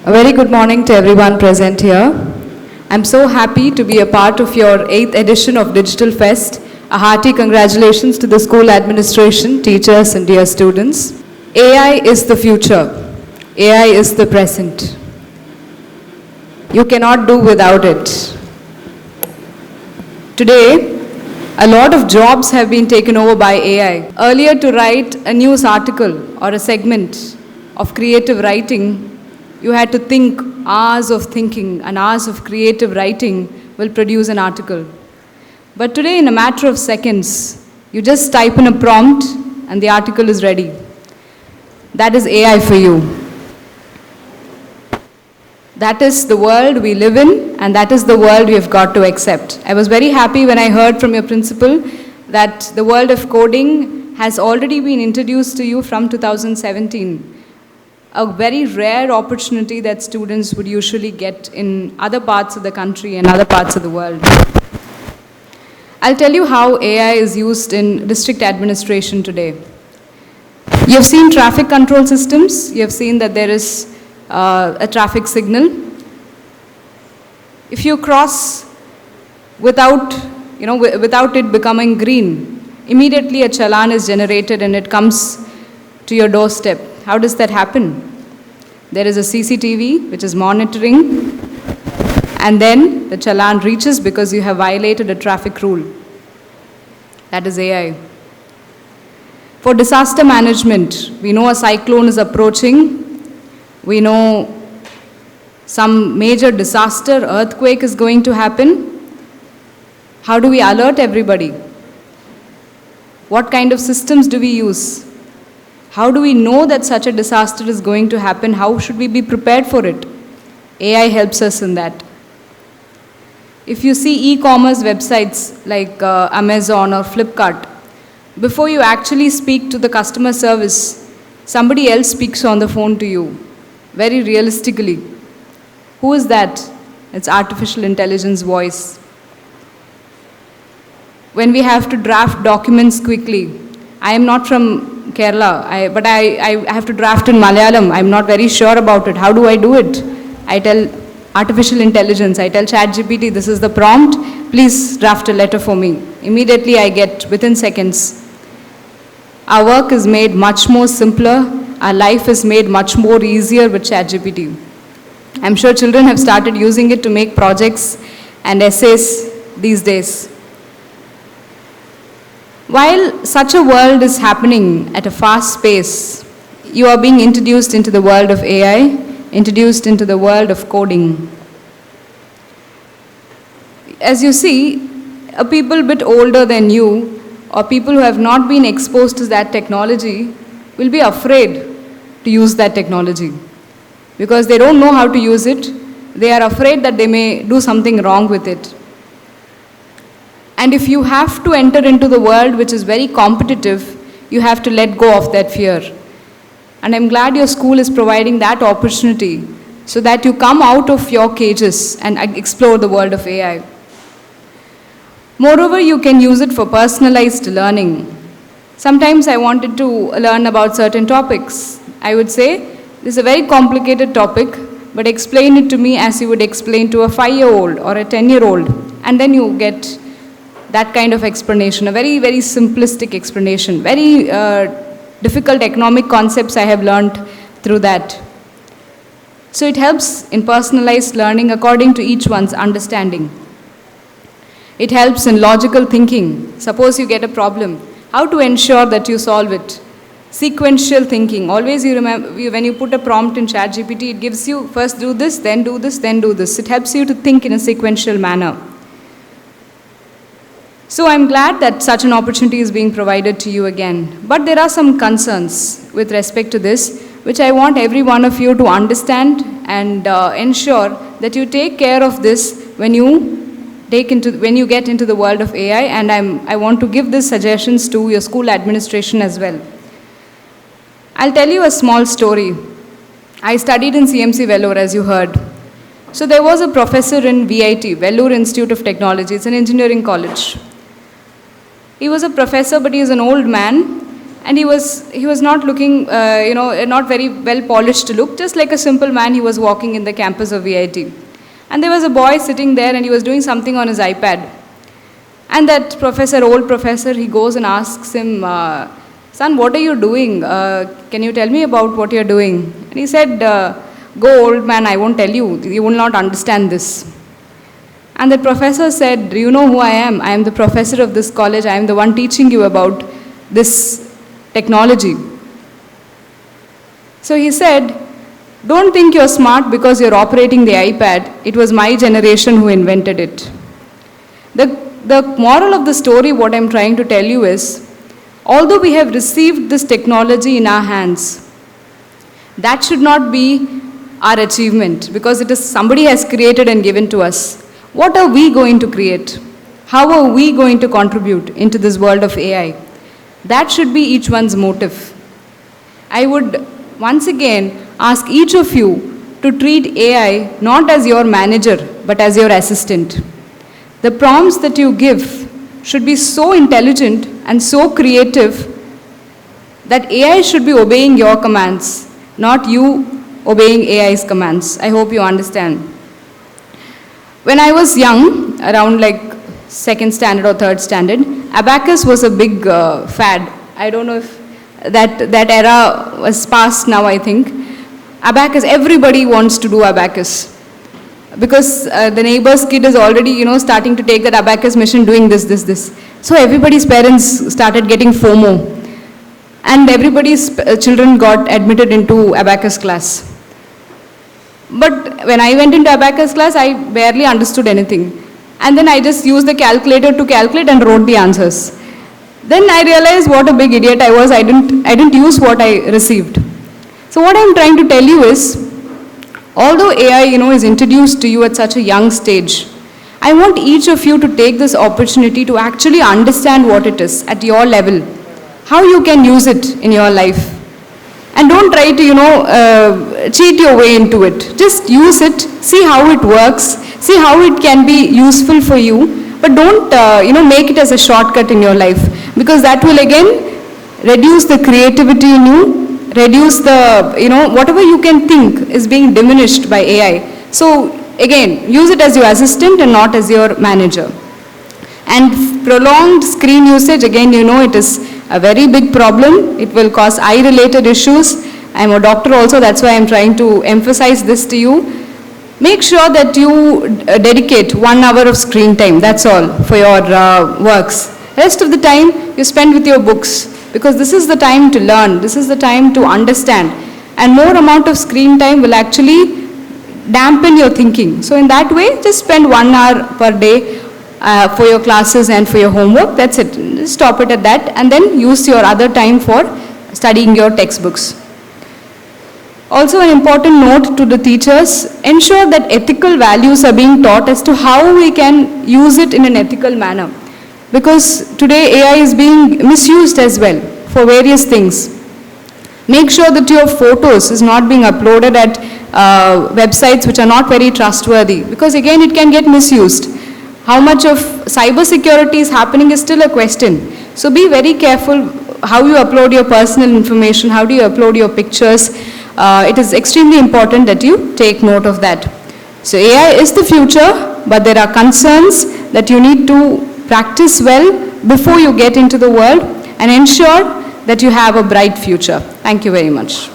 A very good morning to everyone present here. I'm so happy to be a part of your 8th edition of Digital Fest. A hearty congratulations to the school administration, teachers and dear students. AI is the future. AI is the present. You cannot do without it. Today, a lot of jobs have been taken over by AI. Earlier, to write a news article or a segment of creative writing, you had to think hours of thinking, and hours of creative writing will produce an article. But today, in a matter of seconds, you just type in a prompt and the article is ready. That is AI for you. That is the world we live in, and that is the world we have got to accept. I was very happy when I heard from your principal that the world of coding has already been introduced to you from 2017. A very rare opportunity that students would usually get in other parts of the country and other parts of the world. I'll tell you how AI is used in district administration today. You've seen traffic control systems. You've seen that there is a traffic signal. If you cross without it becoming green, immediately a challan is generated and it comes to your doorstep. How does that happen? There is a CCTV which is monitoring, and then the challan reaches because you have violated a traffic rule. That is AI. For disaster management, we know a cyclone is approaching. We know some major disaster, earthquake is going to happen. How do we alert everybody? What kind of systems do we use? How do we know that such a disaster is going to happen? How should we be prepared for it? AI helps us in that. If you see e-commerce websites like Amazon or Flipkart, before you actually speak to the customer service, somebody else speaks on the phone to you, very realistically. Who is that? It's artificial intelligence voice. When we have to draft documents quickly, I am not from Kerala, but I have to draft in Malayalam. I'm not very sure about it. How do I do it? I tell artificial intelligence, I tell ChatGPT, this is the prompt, please draft a letter for me. Immediately I get, within seconds. Our work is made much more simpler. Our life is made much more easier with ChatGPT. I'm sure children have started using it to make projects and essays these days. While such a world is happening at a fast pace, you are being introduced into the world of AI, introduced into the world of coding. As you see, a people a bit older than you, or people who have not been exposed to that technology, will be afraid to use that technology. Because they don't know how to use it, they are afraid that they may do something wrong with it. And if you have to enter into the world which is very competitive, you have to let go of that fear. And I'm glad your school is providing that opportunity so that you come out of your cages and explore the world of AI. Moreover, you can use it for personalized learning. Sometimes I wanted to learn about certain topics. I would say, this is a very complicated topic, but explain it to me as you would explain to a 5-year-old or a 10-year-old. And then you get that kind of explanation, a very, very simplistic explanation. Very difficult economic concepts I have learned through that. So it helps in personalized learning according to each one's understanding. It helps in logical thinking. Suppose you get a problem, how to ensure that you solve it. Sequential thinking. Always you remember, when you put a prompt in ChatGPT, it gives you first do this, then do this, then do this. It helps you to think in a sequential manner. So I'm glad that such an opportunity is being provided to you again. But there are some concerns with respect to this, which I want every one of you to understand and ensure that you take care of this when you get into the world of AI. And I want to give these suggestions to your school administration as well. I'll tell you a small story. I studied in CMC Vellore, as you heard. So there was a professor in VIT, Vellore Institute of Technology. It's an engineering college. He was a professor, but he is an old man, And he was not looking, not very well polished to look, just like a simple man. He was walking in the campus of VIT. And there was a boy sitting there and he was doing something on his iPad. And that old professor, he goes and asks him, son, what are you doing? Can you tell me about what you're doing? And he said, go old man, I won't tell you. You will not understand this. And the professor said, do you know who I am? I am the professor of this college. I am the one teaching you about this technology. So he said, don't think you're smart because you're operating the iPad. It was my generation who invented it. The moral of the story, what I'm trying to tell you is, although we have received this technology in our hands, that should not be our achievement because it is somebody has created and given to us. What are we going to create? How are we going to contribute into this world of AI? That should be each one's motive. I would once again ask each of you to treat AI not as your manager, but as your assistant. The prompts that you give should be so intelligent and so creative that AI should be obeying your commands, not you obeying AI's commands. I hope you understand. When I was young, around like second standard or third standard, abacus was a big fad. I don't know if that era was past now, I think. Abacus, everybody wants to do abacus. Because the neighbor's kid is already, starting to take that abacus machine, doing this. So everybody's parents started getting FOMO. And everybody's children got admitted into abacus class. But when I went into abacus class, I barely understood anything. And then I just used the calculator to calculate and wrote the answers. Then I realized what a big idiot I was. I didn't use what I received. So what I'm trying to tell you is, although AI, is introduced to you at such a young stage, I want each of you to take this opportunity to actually understand what it is at your level, how you can use it in your life. And don't try to, cheat your way into it. Just use it, see how it works, see how it can be useful for you, but don't, make it as a shortcut in your life, because that will again reduce the creativity in you, reduce the, whatever you can think is being diminished by AI. So again, use it as your assistant and not as your manager. And prolonged screen usage, again, it is a very big problem. It will cause eye-related issues. I'm a doctor also, that's why I'm trying to emphasize this to you. Make sure that you dedicate 1 hour of screen time, that's all, for your works. Rest of the time, you spend with your books, because this is the time to learn, this is the time to understand. And more amount of screen time will actually dampen your thinking. So in that way, just spend 1 hour per day for your classes and for your homework, that's it. Just stop it at that, and then use your other time for studying your textbooks. Also, an important note to the teachers, ensure that ethical values are being taught as to how we can use it in an ethical manner. Because today AI is being misused as well for various things. Make sure that your photos is not being uploaded at websites which are not very trustworthy, because again it can get misused. How much of cyber security is happening is still a question. So be very careful how you upload your personal information, how do you upload your pictures. It is extremely important that you take note of that. So AI is the future, but there are concerns that you need to practice well before you get into the world and ensure that you have a bright future. Thank you very much.